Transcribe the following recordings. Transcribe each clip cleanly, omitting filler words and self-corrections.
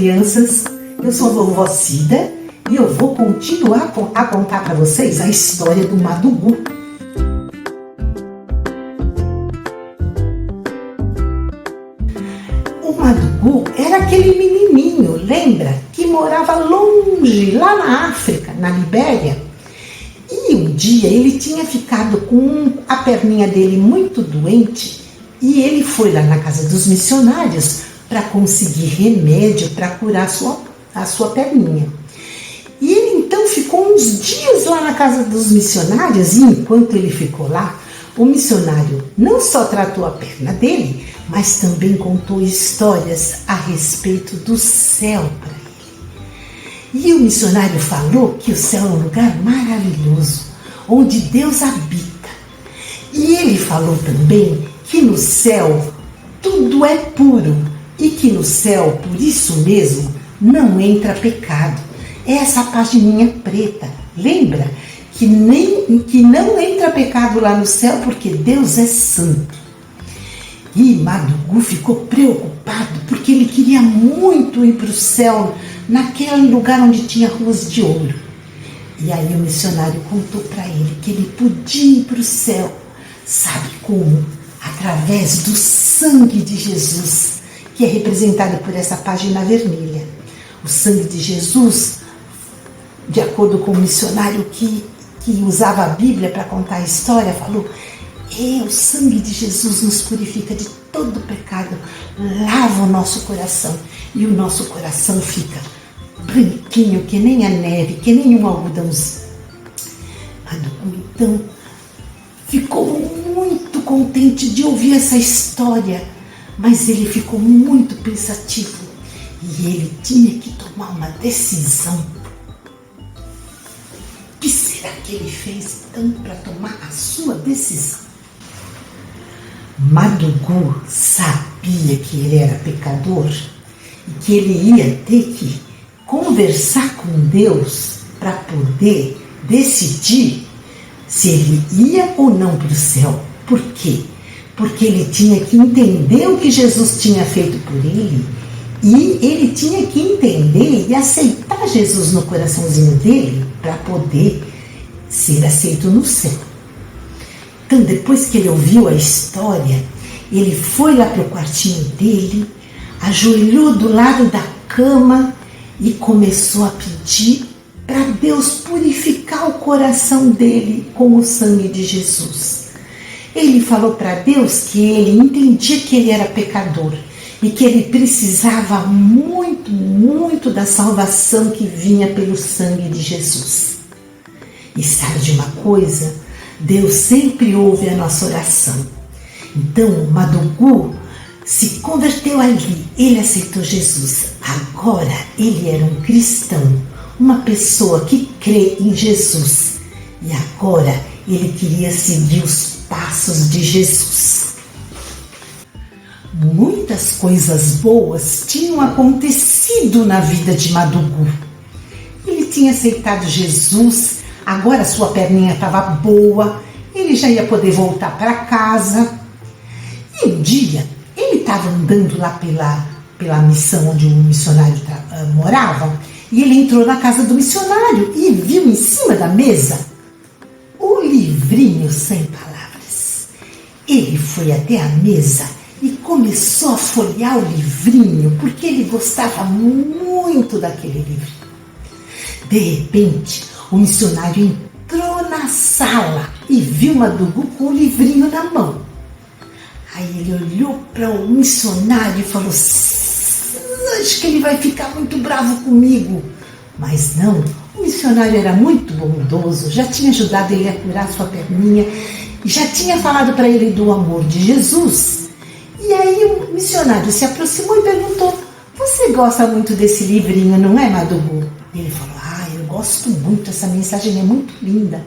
crianças, eu sou a vovó Cida e eu vou continuar a contar para vocês a história do Madugu. O Madugu era aquele menininho, lembra? Que morava longe, lá na África, na Libéria. E um dia ele tinha ficado com a perninha dele muito doente e ele foi lá na casa dos missionários para conseguir remédio para curar a sua perninha. E ele então ficou uns dias lá na casa dos missionários e enquanto ele ficou lá, o missionário não só tratou a perna dele, mas também contou histórias a respeito do céu para ele. E o missionário falou que o céu é um lugar maravilhoso, onde Deus habita. E ele falou também que no céu tudo é puro e que no céu, por isso mesmo, não entra pecado. É essa pagininha preta, lembra? Que não entra pecado lá no céu porque Deus é santo. E Madugu ficou preocupado porque ele queria muito ir para o céu, naquele lugar onde tinha ruas de ouro. E aí o missionário contou para ele que ele podia ir para o céu. Sabe como? Através do sangue de Jesus, que é representado por essa página vermelha. O sangue de Jesus, de acordo com o missionário que usava a Bíblia para contar a história, falou: o sangue de Jesus nos purifica de todo pecado, lava o nosso coração e o nosso coração fica branquinho, que nem a neve, que nem um algodãozinho. Madugu então ficou muito contente de ouvir essa história, mas ele ficou muito pensativo e ele tinha que tomar uma decisão. O que será que ele fez então para tomar a sua decisão? Madugu sabia que ele era pecador e que ele ia ter que conversar com Deus para poder decidir se ele ia ou não para o céu. Por quê? Porque ele tinha que entender o que Jesus tinha feito por ele e ele tinha que entender e aceitar Jesus no coraçãozinho dele para poder ser aceito no céu. Então, depois que ele ouviu a história, ele foi lá para o quartinho dele, ajoelhou do lado da cama e começou a pedir para Deus purificar o coração dele com o sangue de Jesus. Ele falou para Deus que ele entendia que ele era pecador e que ele precisava muito, muito da salvação que vinha pelo sangue de Jesus. E sabe de uma coisa? Deus sempre ouve a nossa oração. Então, Madugu se converteu ali, ele aceitou Jesus. Agora, ele era um cristão, uma pessoa que crê em Jesus. E agora, ele queria seguir os passos de Jesus. Muitas coisas boas tinham acontecido na vida de Madugu. Ele tinha aceitado Jesus, agora sua perninha estava boa, ele já ia poder voltar para casa. E um dia, ele estava andando lá pela missão onde o missionário morava, e ele entrou na casa do missionário e viu em cima da mesa o livrinho sem palavras. Ele foi até a mesa e começou a folhear o livrinho, porque ele gostava muito daquele livro. De repente, o missionário entrou na sala e viu Madugu com o livrinho na mão. Aí ele olhou para o missionário e falou: acho que ele vai ficar muito bravo comigo. Mas não, o missionário era muito bondoso, já tinha ajudado ele a curar sua perninha e já tinha falado para ele do amor de Jesus. E aí o missionário se aproximou e perguntou: você gosta muito desse livrinho, não é, Madugu? E ele falou: eu gosto muito, essa mensagem é muito linda.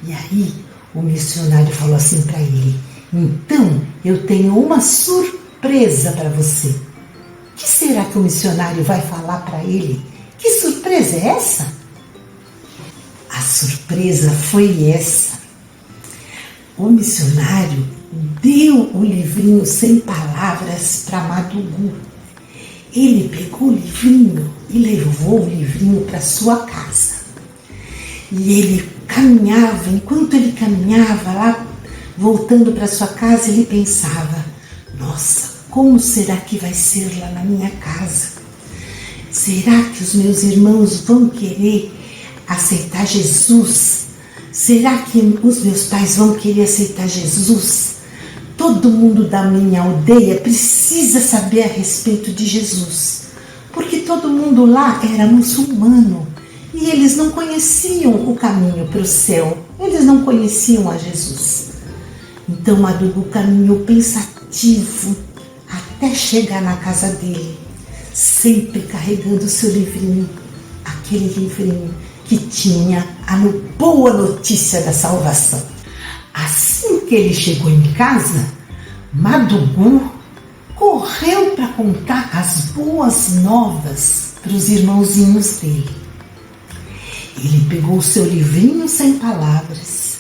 E aí o missionário falou assim para ele: então eu tenho uma surpresa para você. O que será que o missionário vai falar para ele? Que surpresa é essa? A surpresa foi essa. O missionário deu o livrinho sem palavras para Madugu. ele pegou o livrinho e levou o livrinho para sua casa. E ele caminhava, enquanto ele caminhava lá, voltando para sua casa, ele pensava: nossa, como será que vai ser lá na minha casa? Será que os meus irmãos vão querer aceitar Jesus? Será que os meus pais vão querer aceitar Jesus? Todo mundo da minha aldeia precisa saber a respeito de Jesus, porque todo mundo lá era muçulmano e eles não conheciam o caminho para o céu, eles não conheciam a Jesus. Então Madugu caminhou pensativo até chegar na casa dele, sempre carregando o seu livrinho, aquele livrinho que tinha a boa notícia da salvação. Assim que ele chegou em casa, Madugu correu para contar as boas novas para os irmãozinhos dele. Ele pegou o seu livrinho sem palavras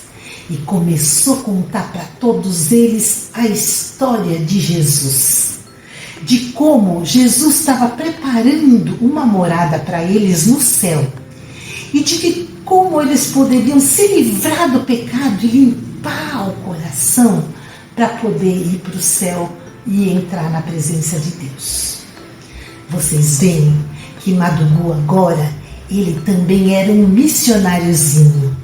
e começou a contar para todos eles a história de Jesus, de como Jesus estava preparando uma morada para eles no céu e de como eles poderiam se livrar do pecado e limpar o coração para poder ir para o céu e entrar na presença de Deus. Vocês veem que Madugu agora, ele também era um missionáriozinho.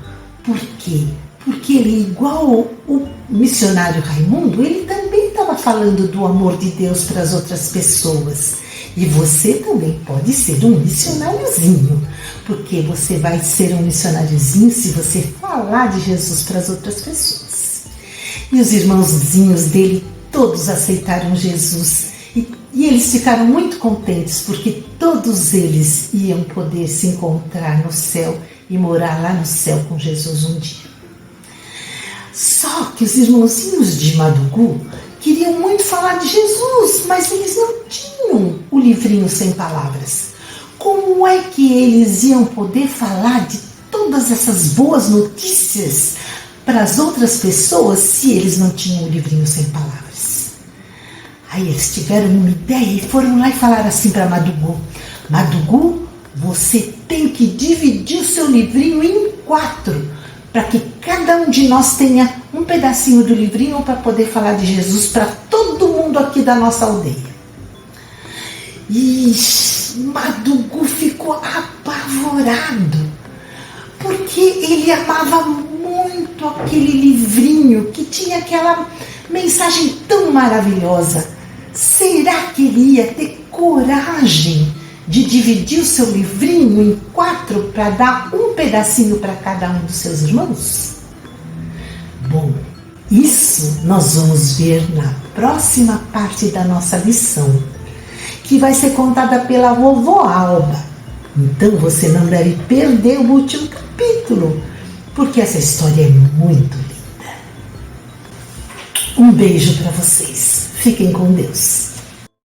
Por quê? Porque ele, igual o missionário Raimundo, ele também estava falando do amor de Deus para as outras pessoas. E você também pode ser um missionáriozinho, porque você vai ser um missionáriozinho se você falar de Jesus para as outras pessoas. E os irmãozinhos dele todos aceitaram Jesus e eles ficaram muito contentes, porque todos eles iam poder se encontrar no céu e morar lá no céu com Jesus um dia. Só que os irmãozinhos de Madugu queriam muito falar de Jesus, mas eles não tinham o livrinho sem palavras. Como é que eles iam poder falar de todas essas boas notícias para as outras pessoas se eles não tinham o livrinho sem palavras? Aí eles tiveram uma ideia e foram lá e falaram assim para Madugu: Madugu, você tem que dividir o seu livrinho em 4, para que cada um de nós tenha um pedacinho do livrinho para poder falar de Jesus para todo mundo aqui da nossa aldeia. E Madugu ficou apavorado, porque ele amava muito aquele livrinho que tinha aquela mensagem tão maravilhosa. Será que ele ia ter coragem de dividir o seu livrinho em 4 para dar um pedacinho para cada um dos seus irmãos? Bom, isso nós vamos ver na próxima parte da nossa lição, que vai ser contada pela vovó Alba. Então você não deve perder o último capítulo, porque essa história é muito linda. Um beijo para vocês. Fiquem com Deus.